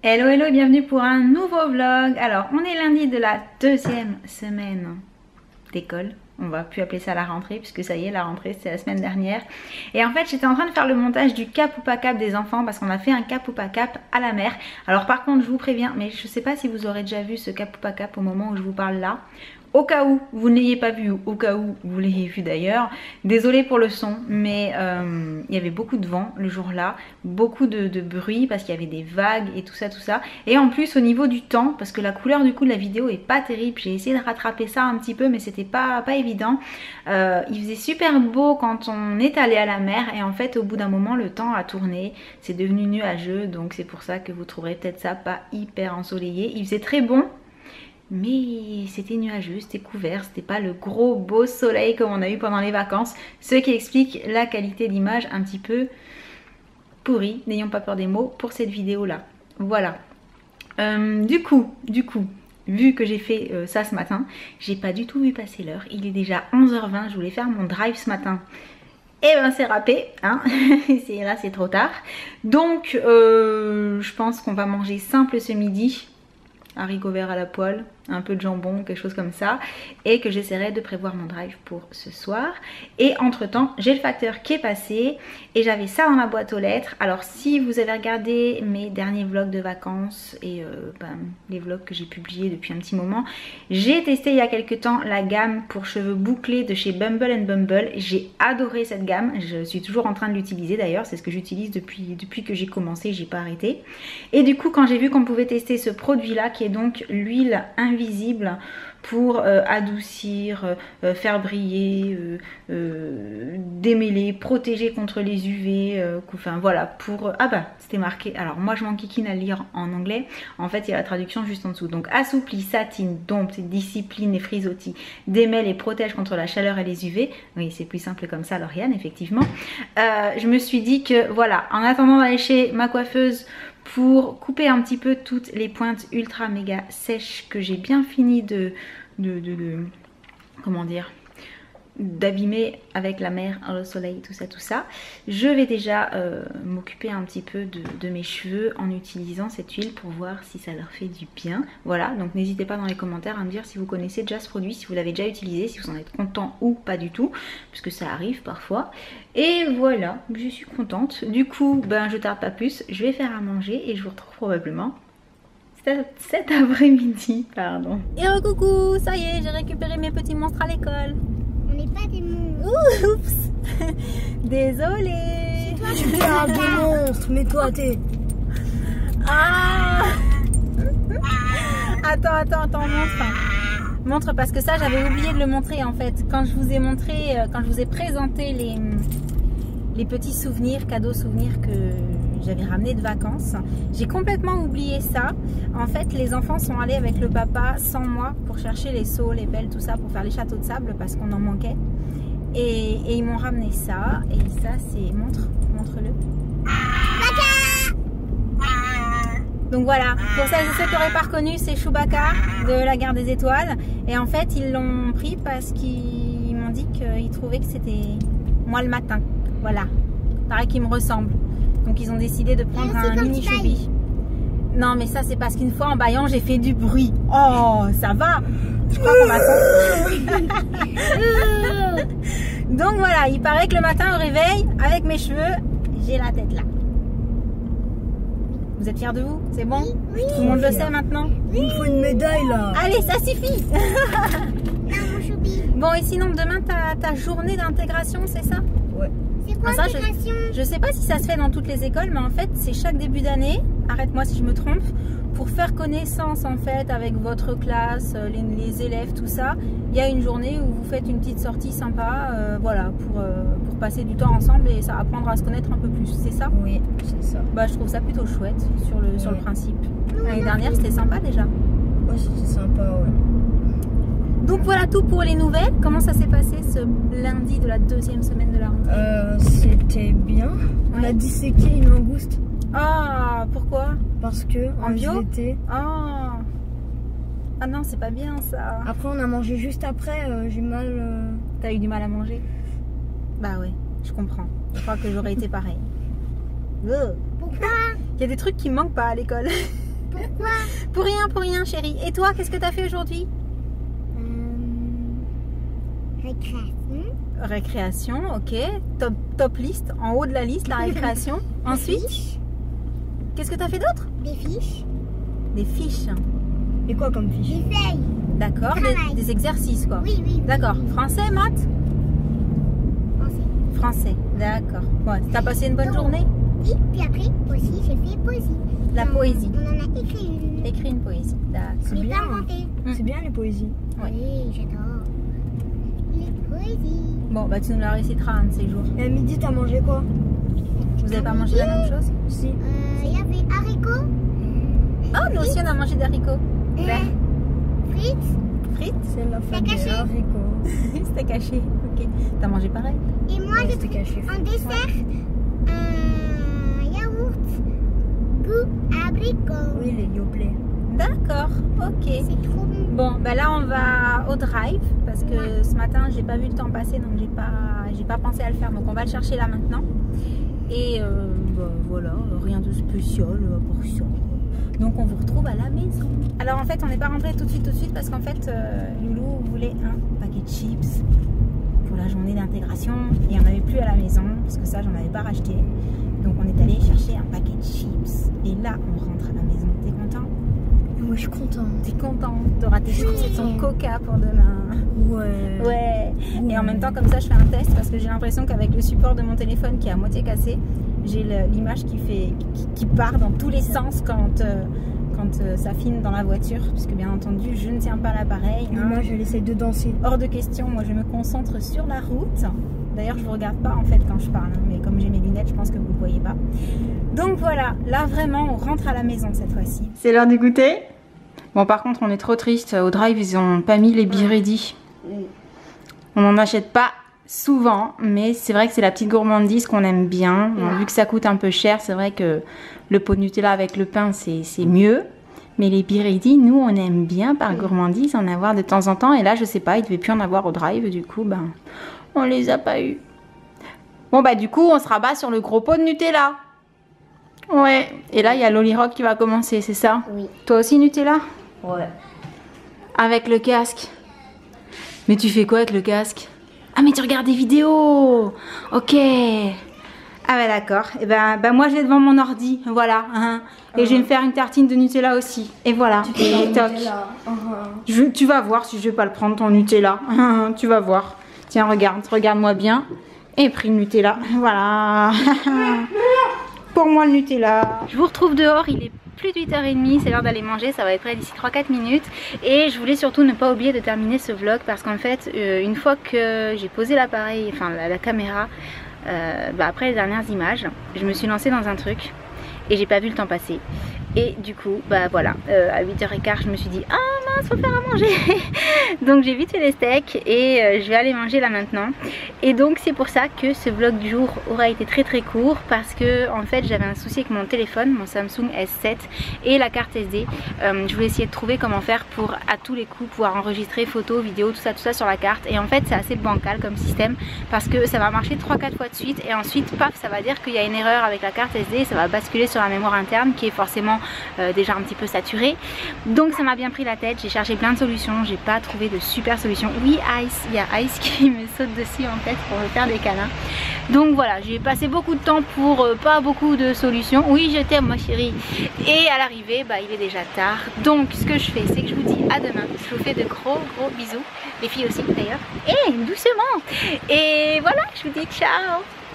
Hello hello et bienvenue pour un nouveau vlog. Alors on est lundi de la deuxième semaine d'école. On va plus appeler ça la rentrée puisque ça y est, la rentrée c'est la semaine dernière. Et en fait j'étais en train de faire le montage du cap ou pas cap des enfants parce qu'on a fait un cap ou pas cap à la mer. Alors par contre je vous préviens, mais je sais pas si vous aurez déjà vu ce cap ou pas cap au moment où je vous parle là. Au cas où vous ne l'ayez pas vu ou au cas où vous l'ayez vu d'ailleurs, désolée pour le son, mais il y avait beaucoup de vent le jour-là, beaucoup de bruit parce qu'il y avait des vagues et tout ça. Et en plus au niveau du temps, parce que la couleur du coup de la vidéo est pas terrible, j'ai essayé de rattraper ça un petit peu mais c'était pas évident. Il faisait super beau quand on est allé à la mer et en fait au bout d'un moment le temps a tourné, c'est devenu nuageux, donc c'est pour ça que vous trouverez peut-être ça pas hyper ensoleillé. Il faisait très bon. Mais c'était nuageux, c'était couvert, c'était pas le gros beau soleil comme on a eu pendant les vacances. Ce qui explique la qualité d'image un petit peu pourrie, n'ayons pas peur des mots, pour cette vidéo là. Voilà. Du coup, vu que j'ai fait ça ce matin, j'ai pas du tout vu passer l'heure. Il est déjà 11h20, je voulais faire mon drive ce matin. Et ben c'est râpé, hein. Là c'est trop tard. Donc je pense qu'on va manger simple ce midi. Haricots verts à la poêle, un peu de jambon, quelque chose comme ça, et que j'essaierai de prévoir mon drive pour ce soir. Et entre temps j'ai le facteur qui est passé et j'avais ça dans ma boîte aux lettres. Alors si vous avez regardé mes derniers vlogs de vacances et les vlogs que j'ai publiés depuis un petit moment, j'ai testé il y a quelques temps la gamme pour cheveux bouclés de chez Bumble & Bumble. J'ai adoré cette gamme, je suis toujours en train de l'utiliser d'ailleurs, c'est ce que j'utilise depuis que j'ai commencé, j'ai pas arrêté. Et du coup quand j'ai vu qu'on pouvait tester ce produit là qui est donc l'huile invisible pour adoucir, faire briller, démêler, protéger contre les UV, enfin voilà, pour... Ah bah c'était marqué, alors moi je m'enquiquine à lire en anglais, en fait il y a la traduction juste en dessous. Donc assouplit, satine, dompte, discipline et frisottis, démêle et protège contre la chaleur et les UV. Oui c'est plus simple comme ça Lauriane effectivement. Je me suis dit que voilà, en attendant d'aller chez ma coiffeuse pour couper un petit peu toutes les pointes ultra méga sèches que j'ai bien fini comment dire, d'abîmer avec la mer, le soleil, tout ça. Je vais déjà m'occuper un petit peu de mes cheveux en utilisant cette huile pour voir si ça leur fait du bien. Voilà, donc n'hésitez pas dans les commentaires à me dire si vous connaissez déjà ce produit, si vous l'avez déjà utilisé, si vous en êtes content ou pas du tout, puisque ça arrive parfois. Et voilà, je suis contente. Du coup, ben je tarde pas plus, je vais faire à manger et je vous retrouve probablement cet après-midi, pardon. Et coucou, ça y est, j'ai récupéré mes petits monstres à l'école. On n'est pas des monstres. Oups. Désolée. Toi, tu es des monstres, mais toi t'es... Ah. Attends, montre parce que ça j'avais oublié de le montrer en fait. Quand je vous ai montré, quand je vous ai présenté les petits souvenirs, cadeaux souvenirs que j'avais ramenés de vacances, j'ai complètement oublié ça. En fait les enfants sont allés avec le papa sans moi pour chercher les seaux, les pelles, tout ça pour faire les châteaux de sable parce qu'on en manquait et ils m'ont ramené ça. Et ça c'est, montre-le. Donc voilà, pour celles et ceux qui n'auraient pas reconnu, c'est Chewbacca de la Guerre des Étoiles. Et en fait ils l'ont pris parce qu'ils m'ont dit qu'ils trouvaient que c'était moi le matin. Voilà, pareil qu'il me ressemble. Donc ils ont décidé de prendre un mini choubi. Non mais ça c'est parce qu'une fois en baillant j'ai fait du bruit. Oh ça va. Je crois qu'on m'a senti. Donc voilà, il paraît que le matin au réveil, avec mes cheveux, j'ai la tête là. Vous êtes fiers de vous? C'est bon? Oui. Tout le monde le sait maintenant? Il me faut une médaille là. Allez ça suffit. Non, mon choubi. Bon et sinon demain ta journée d'intégration c'est ça? Ouais. C'est quoi l'intégration? Je sais pas si ça se fait dans toutes les écoles, mais en fait c'est chaque début d'année, arrête-moi si je me trompe, pour faire connaissance en fait avec votre classe, les élèves, tout ça. Il y a une journée où vous faites une petite sortie sympa, voilà, pour passer du temps ensemble et ça apprendre à se connaître un peu plus, c'est ça? Oui, c'est ça. Bah je trouve ça plutôt chouette sur le principe. L'année dernière c'était sympa déjà. Ouais c'était sympa, ouais. Donc voilà tout pour les nouvelles. Comment ça s'est passé ce lundi de la deuxième semaine de la rentrée? C'était bien. On a disséqué une langouste. Ah, pourquoi? Parce que en bio? Ah. Ah non, c'est pas bien ça. Après on a mangé juste après, j'ai mal... T'as eu du mal à manger? Bah ouais, je comprends. Je crois que j'aurais été pareil. Pourquoi? Il y a des trucs qui me manquent pas à l'école. Pourquoi? Pour rien chérie. Et toi, qu'est-ce que t'as fait aujourd'hui? Récréation. Récréation, ok. Top liste, en haut de la liste, la récréation. Ensuite, qu'est-ce que t'as fait d'autre? Des fiches. Des fiches. Et quoi comme fiches? Des feuilles. D'accord, des exercices quoi. Oui, oui. D'accord. Français, maths? Français, d'accord. Ouais. T'as passé une bonne journée? Oui, puis après aussi j'ai fait poésie. La poésie. On en a écrit une. Écrit une poésie, d'accord. C'est bien inventé. C'est bien les poésies. Ouais. Oui, j'adore. Les poésies. Bon, bah tu nous la réciteras un de ces jours. Et à midi, t'as mangé quoi? Vous avez pas mangé la même chose? Si. Il y avait haricots. Oh, nous aussi on a mangé des haricots. Frites. Frites? C'est la fête caché. des haricots. C'était caché, ok. T'as mangé pareil? Et moi j'ai C'était caché. en dessert un yaourt goût abricot. Oui, les yoplait. D'accord, ok. C'est trop bon. Bon, bah là on va au drive parce que ce matin j'ai pas vu le temps passer donc j'ai pas pensé à le faire, donc on va le chercher là maintenant. Et bah, voilà, rien de spécial pour ça. Donc on vous retrouve à la maison. Alors en fait on n'est pas rentré tout de suite parce qu'en fait Loulou voulait un paquet de chips pour la journée d'intégration et on n'avait plus à la maison parce que ça j'en avais pas racheté. Donc on est allé chercher un paquet de chips et là on rentre à la maison. T'es content? Moi, je suis contente. T'es content? T'auras tes chips et ton coca pour demain. Ouais. Ouais. Et en même temps comme ça je fais un test parce que j'ai l'impression qu'avec le support de mon téléphone qui est à moitié cassé, j'ai l'image qui part dans tous les sens quand ça filme dans la voiture, puisque bien entendu je ne tiens pas l'appareil. Et moi, je essaie de danser. Hors de question, moi je me concentre sur la route. D'ailleurs je vous regarde pas en fait quand je parle, hein, mais comme j'ai mes lunettes je pense que vous ne voyez pas. Donc voilà, là vraiment on rentre à la maison cette fois-ci. C'est l'heure du goûter. Bon par contre on est trop triste, au drive ils ont pas mis les Be Ready. On n'en achète pas souvent, mais c'est vrai que c'est la petite gourmandise qu'on aime bien. Bon, vu que ça coûte un peu cher, c'est vrai que le pot de Nutella avec le pain c'est mieux. Mais les Be Ready, nous on aime bien par gourmandise en avoir de temps en temps. Et là je sais pas, il devait plus en avoir au drive, du coup ben on les a pas eu. Bon bah du coup on se rabat sur le gros pot de Nutella. Ouais, et là il y a l'Olirock qui va commencer, c'est ça? Oui. Toi aussi Nutella? Ouais. Avec le casque. Mais tu fais quoi avec le casque? Ah mais tu regardes des vidéos. Ok. Ah bah d'accord. Et ben moi je vais devant mon ordi, voilà. Hein. Et je vais me faire une tartine de Nutella aussi. Et voilà. Et toc. Tu vas voir si je vais pas le prendre ton Nutella. Tu vas voir. Tiens regarde-moi bien. Et pris le Nutella. Voilà. Pour moi le Nutella. Je vous retrouve dehors, il est plus de 8h30, c'est l'heure d'aller manger, ça va être prêt d'ici 3-4 minutes. Et je voulais surtout ne pas oublier de terminer ce vlog parce qu'en fait, une fois que j'ai posé l'appareil, enfin la caméra, après les dernières images, je me suis lancée dans un truc et j'ai pas vu le temps passer. Et du coup, bah voilà, à 8h15, je me suis dit « Ah mince, faut faire à manger !» Donc j'ai vite fait les steaks et je vais aller manger là maintenant. Et donc c'est pour ça que ce vlog du jour aura été très court parce que en fait j'avais un souci avec mon téléphone, mon Samsung S7 et la carte SD. Je voulais essayer de trouver comment faire pour à tous les coups pouvoir enregistrer photos, vidéos, tout ça sur la carte. Et en fait c'est assez bancal comme système parce que ça va marcher 3-4 fois de suite et ensuite paf, ça va dire qu'il y a une erreur avec la carte SD, ça va basculer sur la mémoire interne qui est forcément déjà un petit peu saturée. Donc ça m'a bien pris la tête, j'ai cherché plein de solutions, j'ai pas trouvé de super solution. Oui Ice, il y a Ice qui me saute dessus en fait pour me faire des câlins. Donc voilà, j'ai passé beaucoup de temps pour pas beaucoup de solutions. Oui je t'aime ma chérie. Et à l'arrivée, bah, il est déjà tard. Donc ce que je fais, c'est que je vous dis à demain. Je vous fais de gros bisous. Les filles aussi d'ailleurs. Et doucement. Et voilà, je vous dis ciao.